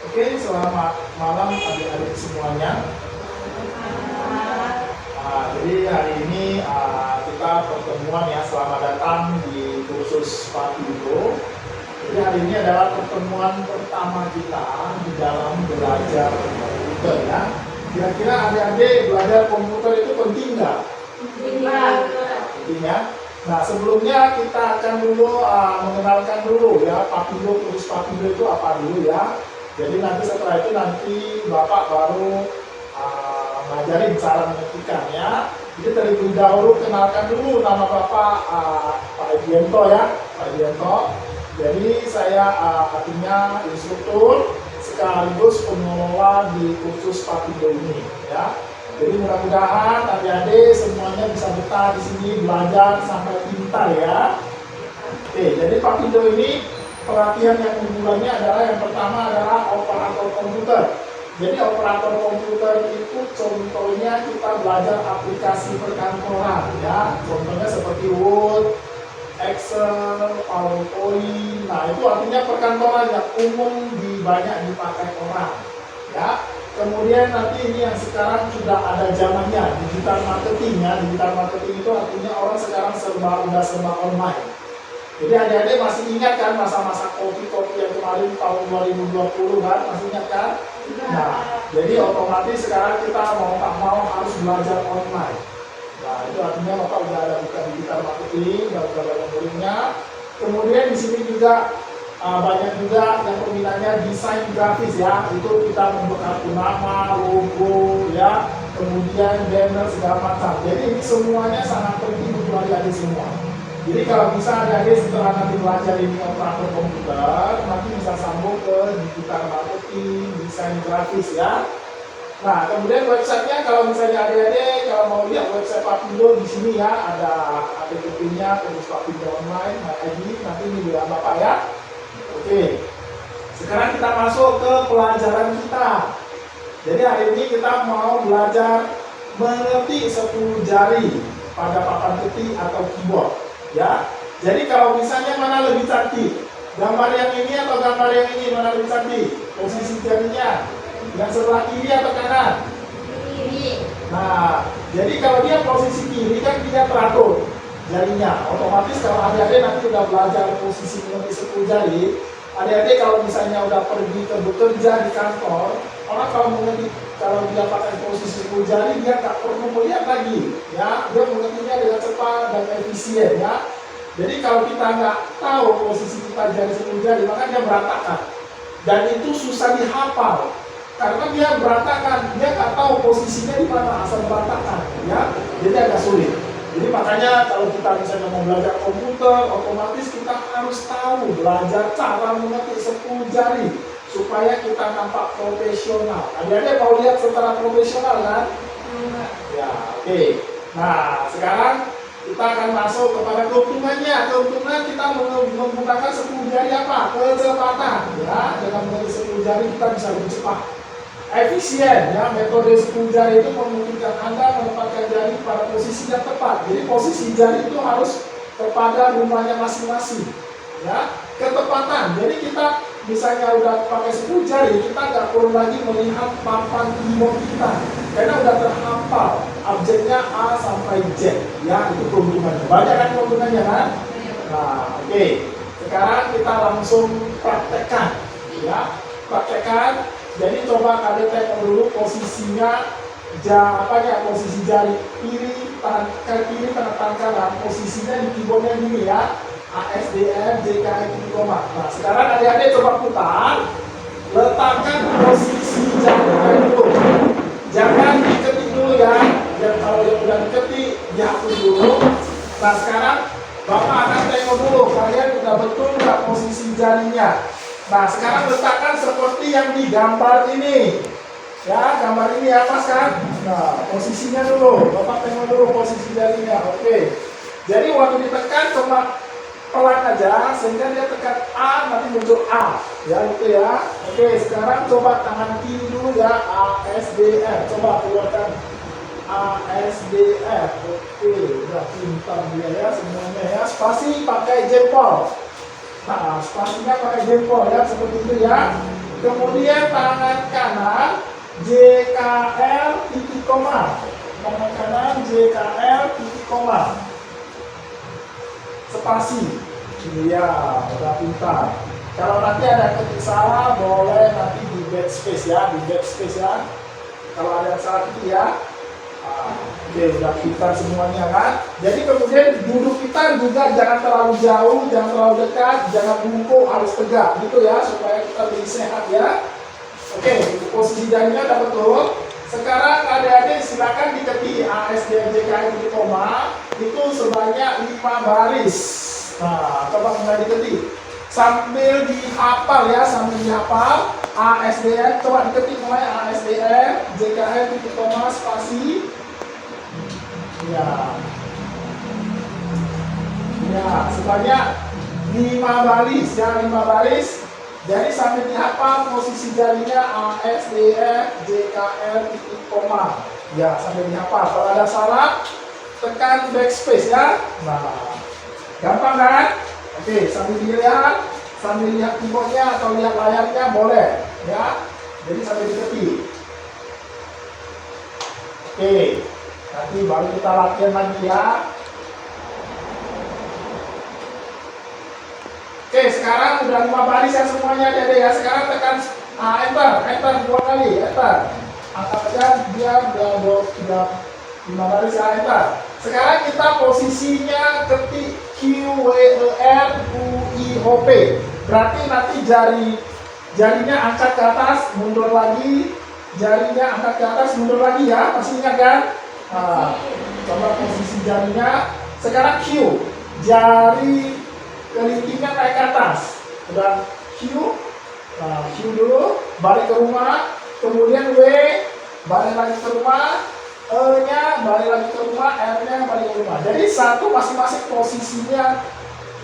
Oke, selamat malam adik-adik semuanya. Jadi hari ini kita pertemuan ya, selamat datang di kursus Pak Indo. Jadi hari ini adalah pertemuan pertama kita di dalam belajar komputer ya. Kira-kira adik-adik belajar komputer itu penting nggak? Penting ya. Nah sebelumnya kita akan dulu mengenalkan dulu ya Papindo, kursus Papindo itu apa dulu ya. Jadi nanti setelah itu Bapak baru ngajarin cara mengetikkannya. Jadi terlebih dahulu kenalkan dulu nama Bapak Pak Edianto ya, Pak Edianto. Jadi saya artinya instruktur sekaligus pengelola di kursus Papindo ini ya. Jadi mudah-mudahan adik-adik semuanya bisa betah di sini belajar sampai pintar ya. Oke, jadi Papindo ini pelatihan yang unggulannya adalah yang pertama adalah operator komputer. Jadi operator komputer itu contohnya kita belajar aplikasi perkantoran ya. Contohnya seperti Word, Excel, PowerPoint. Nah itu artinya perkantoran yang umum banyak dipakai orang ya. Kemudian nanti ini yang sekarang sudah ada zamannya, digital marketing ya. Digital marketing itu artinya orang sekarang udah serba online. Jadi adik-adik masih ingat kan masa-masa kopi-kopi yang kemarin tahun 2020 kan? Masih ingat kan? Nah, jadi otomatis sekarang kita mau tak mau harus belajar online. Nah, itu artinya Bapak udah ada buka digital marketing, udah banyak muridnya. Kemudian di sini juga banyak juga yang peminatnya desain grafis ya. Itu kita membuat nama, logo ya, kemudian banner segala macam. Jadi ini semuanya sangat penting untuk adik-adik semua. Jadi kalau bisa adik-adik setelah nanti belajar ini operator komputer, nanti bisa sambung ke digital marketing, desain grafis ya. Nah kemudian websitenya kalau misalnya adik-adik kalau mau lihat website Papindo di sini ya ada APP-nya kursus Papindo online, nanti ini bilang Bapak ya. Oke, sekarang kita masuk ke pelajaran kita. Jadi hari ini kita mau belajar mengetik 10 jari pada papan ketik atau keyboard. Ya, jadi kalau misalnya mana lebih cantik, gambar yang ini atau gambar yang ini mana lebih cantik? Posisi jarinya, yang sebelah kiri atau kanan? Kiri. Nah, jadi kalau dia posisi kiri kan dia teratur jarinya. Otomatis kalau adik-adik nanti udah belajar posisi mengetik 10 jari, adik-adik kalau misalnya udah pergi ke bekerja di kantor, orang kalau mengetik kalau dia pakai posisi 10 jari dia tak perlu melihat lagi ya, dia mengetiknya dengan cepat dan efisien ya. Jadi kalau kita nggak tahu posisi kita jari 10 jari maka dia berantakan dan itu susah dihafal karena dia berantakan, dia nggak tahu posisinya di mana, asal berantakan ya, jadi agak sulit. Jadi makanya kalau kita misalnya mau belajar komputer, otomatis kita harus tahu belajar cara mengetik 10 jari supaya kita nampak profesional. Adik-adik mau lihat secara profesional kan? Ya, oke. Nah, sekarang kita akan masuk kepada keuntungannya. Keuntungan kita menggunakan 10 jari apa? Kecepatan. Ya, dengan mengetik 10 jari kita bisa lebih cepat. Efisien, ya. Metode 10 jari itu memungkinkan Anda menempatkan jari pada posisi yang tepat. Jadi posisi jari itu harus kepada rumahnya masing-masing. Ya, ketepatan. Jadi kita misalnya udah pakai 10 jari, kita nggak perlu lagi melihat papan keyboard kita karena udah terhafal abjadnya A sampai Z ya, itu keuntungannya. Banyak kan keuntungannya kan? Nah oke, sekarang kita langsung praktekkan ya, praktekkan. Jadi coba kalian tengok dulu posisinya posisi jari kiri, tangan kiri, tangan kanan, posisinya di keyboardnya gini ya, ASDF, JKF, koma. Nah sekarang adik-adik coba putar, letakkan posisi jari dulu. Jangan diketik dulu ya, dan kalau yang udah diketik dihapus dulu. Nah sekarang Bapak akan tengok dulu, kalian udah betul nggak posisi jarinya. Nah sekarang letakkan seperti yang di gambar ini. Ya, gambar ini ya Mas kan? Nah posisinya dulu, Bapak tengok dulu posisi jarinya. Oke, jadi waktu ditekan coba pelan aja sehingga dia tekan A nanti muncul A ya, gitu ya. Oke, sekarang coba tangan kiri dulu ya, ASDF, coba keluarkan ASDF. Oke, udah pintar dia ya semuanya ya. Spasi pakai jempol. Nah, spasinya pakai jempol ya, seperti itu ya. Kemudian tangan kanan JKL titik koma. Tangan kanan JKL titik koma. Spasi. Iya, udah pintar. Kalau nanti ada ketik salah, boleh nanti di backspace ya, di backspace ya. Kalau ada yang salah ketik ya. Oke, udah pintar semuanya kan. Jadi kemudian duduk kita juga jangan terlalu jauh, jangan terlalu dekat, jangan bungkuk, harus tegak gitu ya, supaya kita lebih sehat ya. Oke, posisi jarinya udah betul. Sekarang adik-adik silakan diketik ASDJKL titik koma itu sebanyak 5 baris. Nah, coba mulai diketik sambil dihafal ya, sambil dihafal ASDN, coba diketik mulai ASDN JKL titik koma spasi. Ya, ya sebanyak 5 baris ya, 5 baris. Jadi sambil dihafal posisi jarinya ASDN JKL titik koma. Ya, sambil dihafal. Kalau ada salah tekan backspace ya. Nah, gampang kan? Oke, sambil lihat keyboardnya atau lihat layarnya boleh ya. Jadi sambil diketik. Oke, nanti baru kita latihan lagi ya. Oke, sekarang udah 5 baris ya semuanya adik-adik ya. Sekarang tekan enter 2 kali, enter. Angkat aja biar udah 5 baris ya, enter. Sekarang kita posisinya ketik QWERUIOP. Berarti nanti jarinya angkat ke atas, mundur lagi, jarinya angkat ke atas, mundur lagi ya, pasti ingat kan? Nah, coba posisi jarinya. Sekarang Q, jari kelingkingnya naik ke atas. Udah Q, nah Q dulu, balik ke rumah, kemudian W, balik lagi ke rumah, E-nya balik lagi ke rumah, R-nya balik ke rumah. Jadi satu masing-masing posisinya,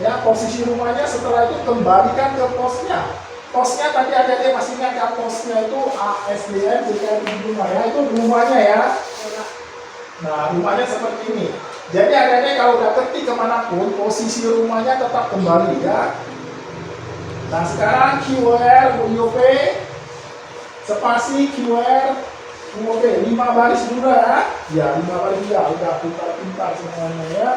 ya posisi rumahnya. Setelah itu kembalikan ke posnya. Posnya tadi ada masih ingat ya, posnya itu ASDN JKL titik koma ya, itu rumahnya ya. Nah, rumahnya seperti ini. Jadi adik-adik kalau udah ketik kemanapun, posisi rumahnya tetap kembali ya. Nah, sekarang QR UIOP spasi QR UIOP 5 baris dulu ya. Ya, 5 baris ya, udah pintar-pintar semuanya ya.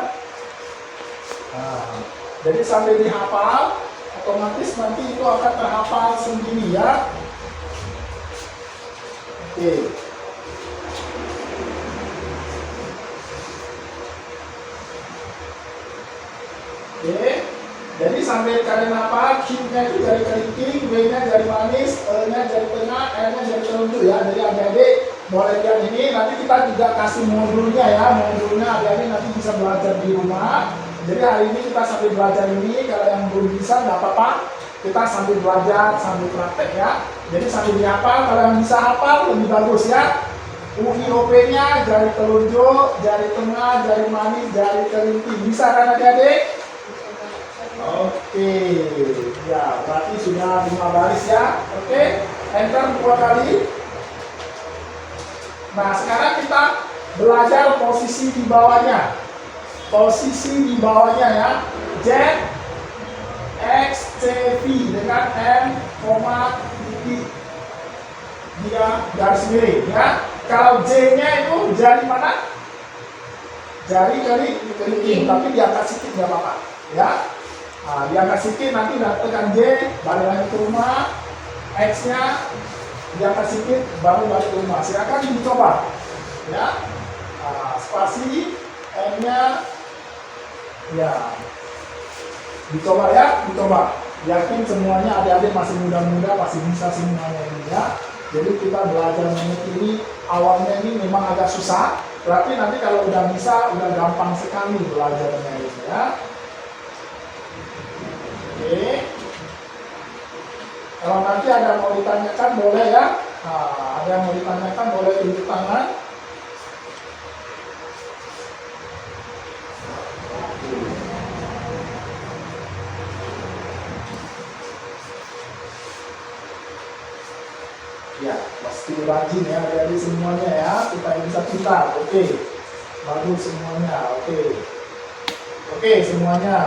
Nah, jadi sambil dihafal, otomatis nanti itu akan terhafal sendiri ya. Oke. Oke, jadi sambil kalian hafal, Q-nya itu jari kelingking, W-nya jari manis, E-nya jari tengah, R-nya jari telunjuk ya. Jadi adik-adik boleh lihat ini, nanti kita juga kasih modulnya ya. Modulnya adik-adik nanti bisa belajar di rumah. Jadi hari ini kita sambil belajar ini, kalau yang belum bisa nggak apa-apa, kita sambil belajar, sambil praktek ya. Jadi sambil dihafal, kalau yang bisa hafal lebih bagus ya. UIOP-nya jari telunjuk, jari tengah, jari manis, jari kelingking. Bisa kan adik-adik? Oke, ya berarti sudah 5 baris ya. Oke, enter 2 kali. Nah, sekarang kita belajar posisi di bawahnya. Posisi di bawahnya ya. Z, X, C, V dengan M, koma, titik, dia garis miring ya. Kalau J-nya itu jari mana? Jari kelingking, tapi diangkat sedikit nggak apa-apa ya. Nah, diangkat sedikit, nanti tekan J, balik lagi ke rumah. X-nya diangkat sedikit, baru balik ke rumah. Silakan dicoba, ya. Nah, spasi, M-nya, ya, dicoba ya, dicoba. Yakin semuanya adik-adik masih muda-muda, pasti bisa semuanya ini ya. Jadi kita belajar mengerti ini, awalnya ini memang agak susah. Berarti nanti kalau udah bisa, udah gampang sekali belajarnya ini ya. Oke. Kalau nanti ada mau ditanyakan boleh ya. Nah, ada yang mau ditanyakan boleh tunjuk tangan. Ya, pasti rajin ya dari semuanya ya, supaya bisa pintar. Oke. Bagus semuanya. Oke. Oke, semuanya.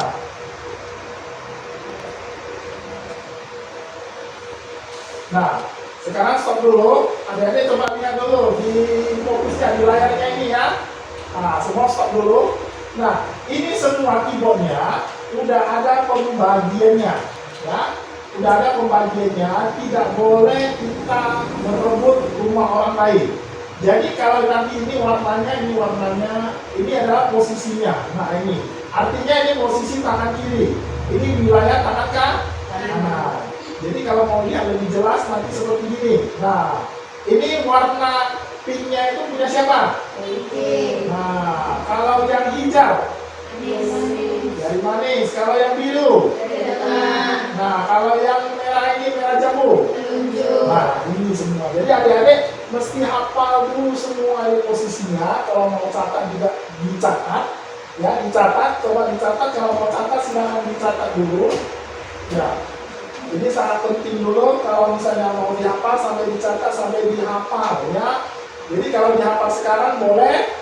Nah, sekarang stop dulu. Adik-adik coba lihat dulu di fokusnya di layarnya ini ya. Nah, semua stop dulu. Nah, ini semua keyboardnya udah ada pembagiannya, ya. Udah ada pembagiannya. Tidak boleh kita merebut rumah orang lain. Jadi kalau nanti ini warnanya, ini adalah posisinya. Nah ini, artinya ini posisi tangan kiri. Ini wilayah tangan kanan. Jadi kalau mau lihat lebih jelas nanti seperti ini. Nah, ini warna pinknya itu punya siapa? Nah, kalau yang hijau dari manis. Kalau yang biru, nah kalau yang merah ini merah jambu. Nah ini semua. Jadi adik-adik mesti hafal dulu semua ini posisinya. Kalau mau catat juga dicatat, ya dicatat. Coba dicatat. Kalau mau catat silahkan dicatat dulu. Ya. Jadi sangat penting dulu kalau misalnya mau dihafal sampai dicatat sampai dihafal ya. Jadi kalau dihafal sekarang boleh.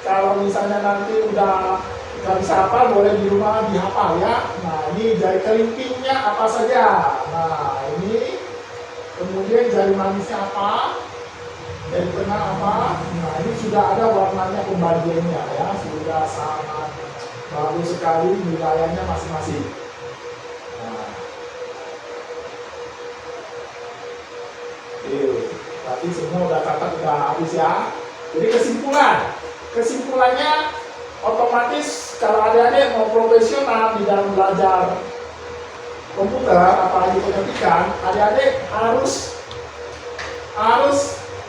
Kalau misalnya nanti udah nggak bisa hafal boleh di rumah dihafal ya. Nah ini jari kelingkingnya apa saja. Nah ini kemudian jari manisnya apa, jari tengah apa. Nah ini sudah ada warnanya pembagiannya ya. Sudah sangat bagus sekali wilayahnya masing-masing. Nah, berarti semua udah catat udah habis ya. Jadi kesimpulannya otomatis kalau adik-adik mau profesional di dalam belajar komputer apalagi penyetikan, adik-adik harus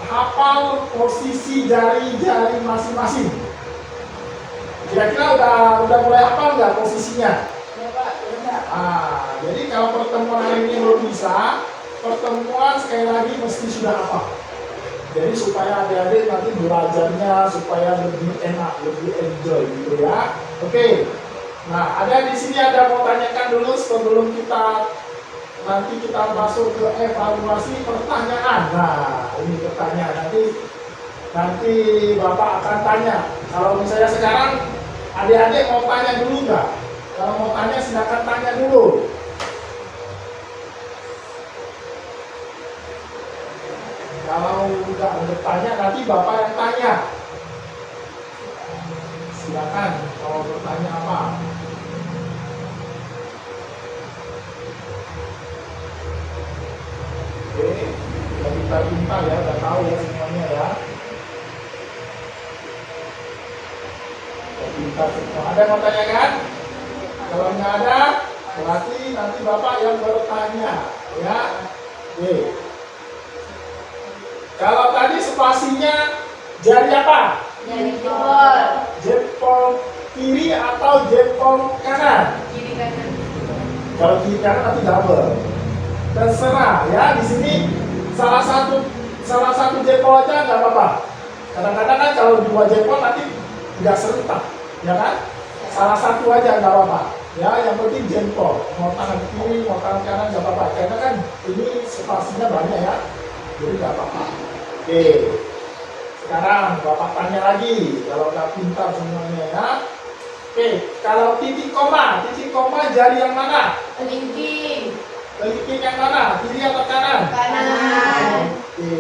hafal posisi jari-jari masing-masing. Kira-kira udah mulai hafal nggak posisinya? Ya Pak, udah. Jadi kalau pertemuan hari ini belum bisa, pertemuan sekali lagi mesti sudah hafal. Jadi supaya adik-adik nanti belajarnya supaya lebih enak, lebih enjoy gitu ya. Oke. Nah, ada di sini ada mau tanyakan dulu sebelum nanti kita masuk ke evaluasi pertanyaan. Nah, ini pertanyaan nanti Bapak akan tanya. Kalau misalnya sekarang adik-adik mau tanya dulu nggak? Kalau mau tanya silakan tanya dulu. Kalau udah bertanya nanti Bapak yang tanya. Silakan kalau bertanya apa. Oke, udah pintar-pintar ya, udah tahu ya semuanya ya. Udah pintar semua. Ada yang mau tanya kan? Kalau nggak ada, berarti nanti Bapak yang bertanya ya. Oke. Kalau tadi spasinya jari apa? Jari jempol. Jempol kiri atau jempol kanan? Kiri kanan. Kalau kiri kanan nanti double. Terserah ya. Di sini salah satu jempol aja nggak apa-apa. Kadang-kadang kan kalau dua jempol nanti nggak serentak, ya kan? Salah satu aja nggak apa-apa. Ya, yang penting jempol. Mau tangan kiri, mau tangan kanan nggak apa-apa. Karena kan ini spasinya banyak ya. Jadi nggak apa-apa. Oke. Sekarang Bapak tanya lagi. Kalau nggak pintar semuanya ya. Oke. Kalau titik koma jari yang mana? Kelingking. Kelingking yang mana? Kiri atau kanan? Kanan. Oke.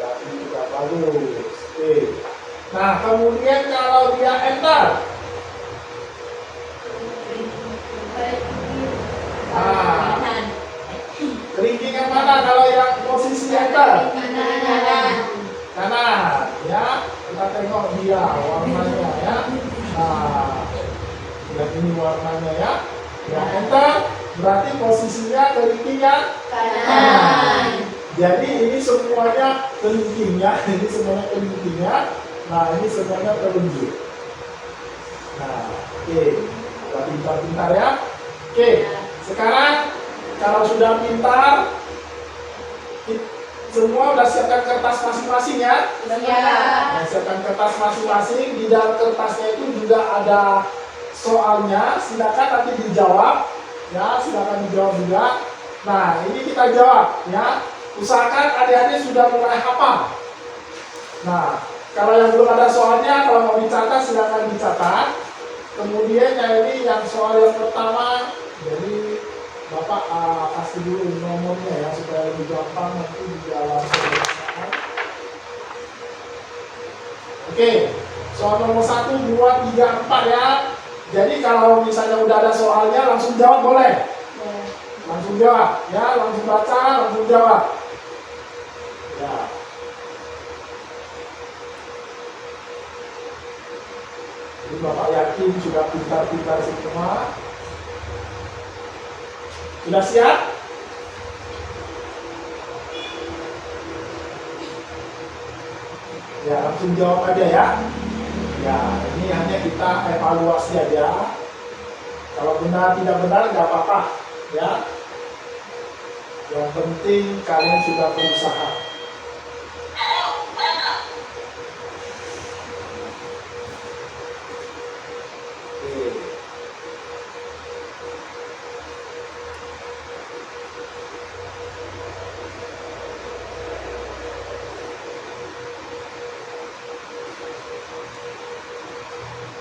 Berarti sudah bagus. Oke. Nah, kemudian kalau dia enter. Kanan. Kelingking yang mana kalau yang posisi enter? Kanan. Kanan, ya. Kita tengok dia warnanya ya. Nah, lihat ini warnanya ya. Yang enter berarti posisinya kelingkingnya Kanan. Jadi ini semuanya kelingkingnya, ini semuanya kelingkingnya. Nah, ini semuanya telunjuk. Nah, oke. Kita pintar-pintar ya. Oke. Sekarang kalau sudah pintar, semua udah siapkan kertas masing-masing ya? Iya. Siapkan kertas masing-masing. Di dalam kertasnya itu juga ada soalnya. Silakan nanti dijawab. Ya, silakan dijawab juga. Nah, ini kita jawab ya. Usahakan adik-adik sudah mulai hafal. Nah, kalau yang belum ada soalnya, kalau mau dicatat silakan dicatat. Kemudian yang ini yang soal yang pertama, jadi Bapak kasih dulu nomornya ya supaya lebih gampang nanti di dalam pemeriksaan. Oke, soal nomor 1, 2, 3, 4 ya. Jadi kalau misalnya udah ada soalnya langsung jawab boleh. Langsung jawab ya, langsung baca, langsung jawab. Ya. Jadi Bapak yakin sudah pintar-pintar semua. Sudah siap? Ya, langsung jawab aja ya. Ya, ini hanya kita evaluasi aja. Kalau benar tidak benar nggak apa-apa ya. Yang penting kalian sudah berusaha.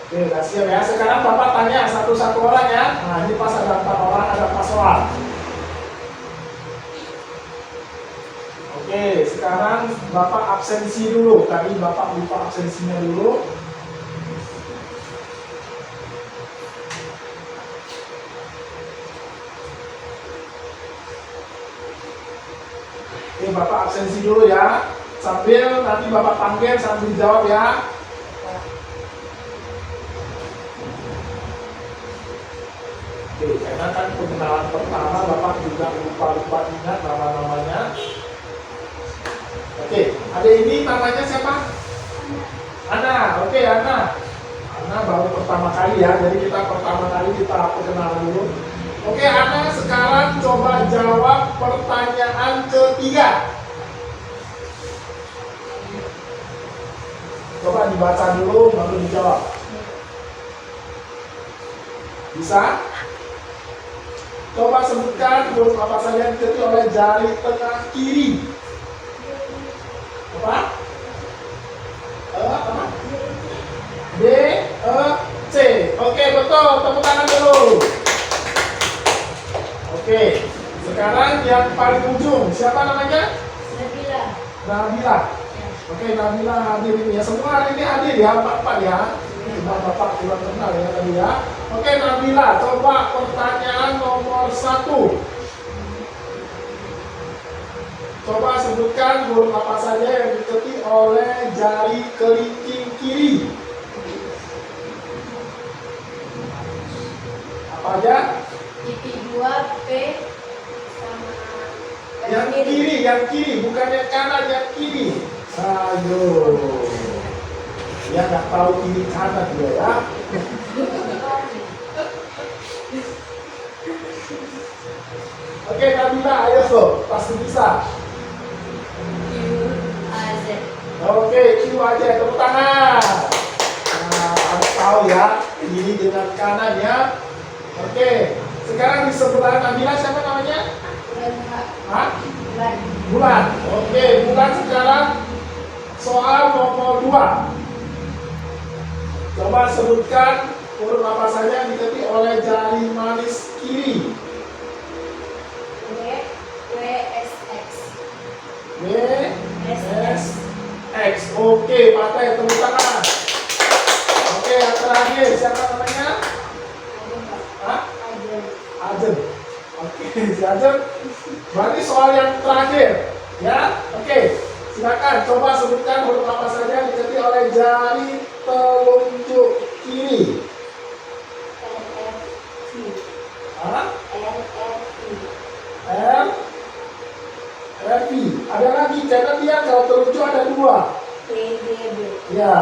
Oke, udah siap ya. Sekarang Bapak tanya satu-satu orang ya. Nah, ini pas ada 4 orang, ada 4 soal. Oke, sekarang Bapak absensi dulu. Tadi Bapak lupa absensinya dulu. Oke, Bapak absensi dulu ya. Sambil nanti Bapak panggil sambil jawab ya. Oke, karena kan pengenalan pertama Bapak juga lupa ingat nama-namanya. Oke, ada ini namanya siapa? Ana. Oke, Ana. Ana baru pertama kali ya, jadi kita pertama kali kita perkenalan dulu. Oke, Ana sekarang coba jawab pertanyaan ketiga. Coba dibaca dulu, baru dijawab. Bisa? Coba sebutkan huruf apa saja yang diketik oleh jari tengah kiri. Apa? Apa? D, E, C. Oke, betul. Tepuk tangan dulu. Oke. Sekarang yang paling ujung. Siapa namanya? Nabila. Nabila. Oke, Nabila hadir ini ya. Semua hari ini hadir ya, Bapak ya. Cuma Bapak kurang kenal ya tadi ya. Oke, Nabila, coba pertanyaan nomor 1. Coba sebutkan huruf apa saja yang diketik oleh jari kelingking kiri. Apa aja? Titik 2, P sama Yang kiri, bukan yang kanan, yang kiri. Ayo. Ya nggak tahu kiri kanan dia ya. Oke, Nabila, ayo tuh, pasti bisa. Q, A, Z. Oke, Q aja, tepuk tangan. Nah, harus tahu ya, kiri dengan kanan ya. Oke, sekarang di sebelah Nabila siapa namanya? Hah? Bulan. Oke, Bulan sekarang soal nomor 2. Coba sebutkan huruf apa saja yang diketik oleh jari manis kiri. W, S, X. W, S, X. Oke, pakai tepuk tangan. Oke, yang terakhir siapa namanya? Hah? Ajen. Oke, si Ajen. Berarti soal yang terakhir, ya. Oke, silakan coba sebutkan huruf apa saja yang diketik oleh jari telunjuk kiri. Hah? R, V. Ada lagi, karena dia kalau telunjuk ada 2. Ya,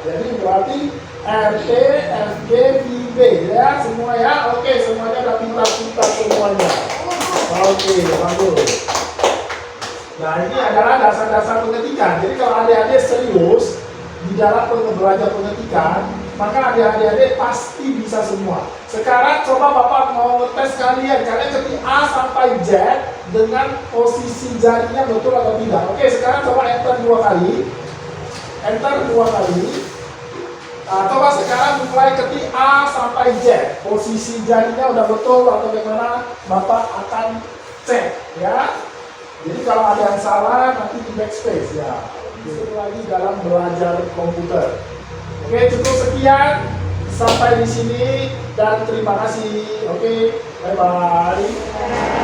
jadi berarti RT, FG, VB ya semua ya. Oke, semuanya udah pintar-pintar semuanya. Oke, bagus. Nah, ini adalah dasar-dasar pengetikan. Jadi kalau adik-adik serius di dalam belajar pengetikan, maka adik-adik pasti bisa semua. Sekarang coba Bapak mau ngetes kalian ketik A sampai Z dengan posisi jarinya betul atau tidak. Oke, sekarang coba enter 2 kali. Enter 2 kali. Coba sekarang mulai ketik A sampai Z. Posisi jarinya udah betul atau bagaimana? Bapak akan cek ya. Jadi kalau ada yang salah nanti di backspace ya. Itu lagi dalam belajar komputer. Oke, cukup sekian sampai di sini dan terima kasih. Oke, bye bye.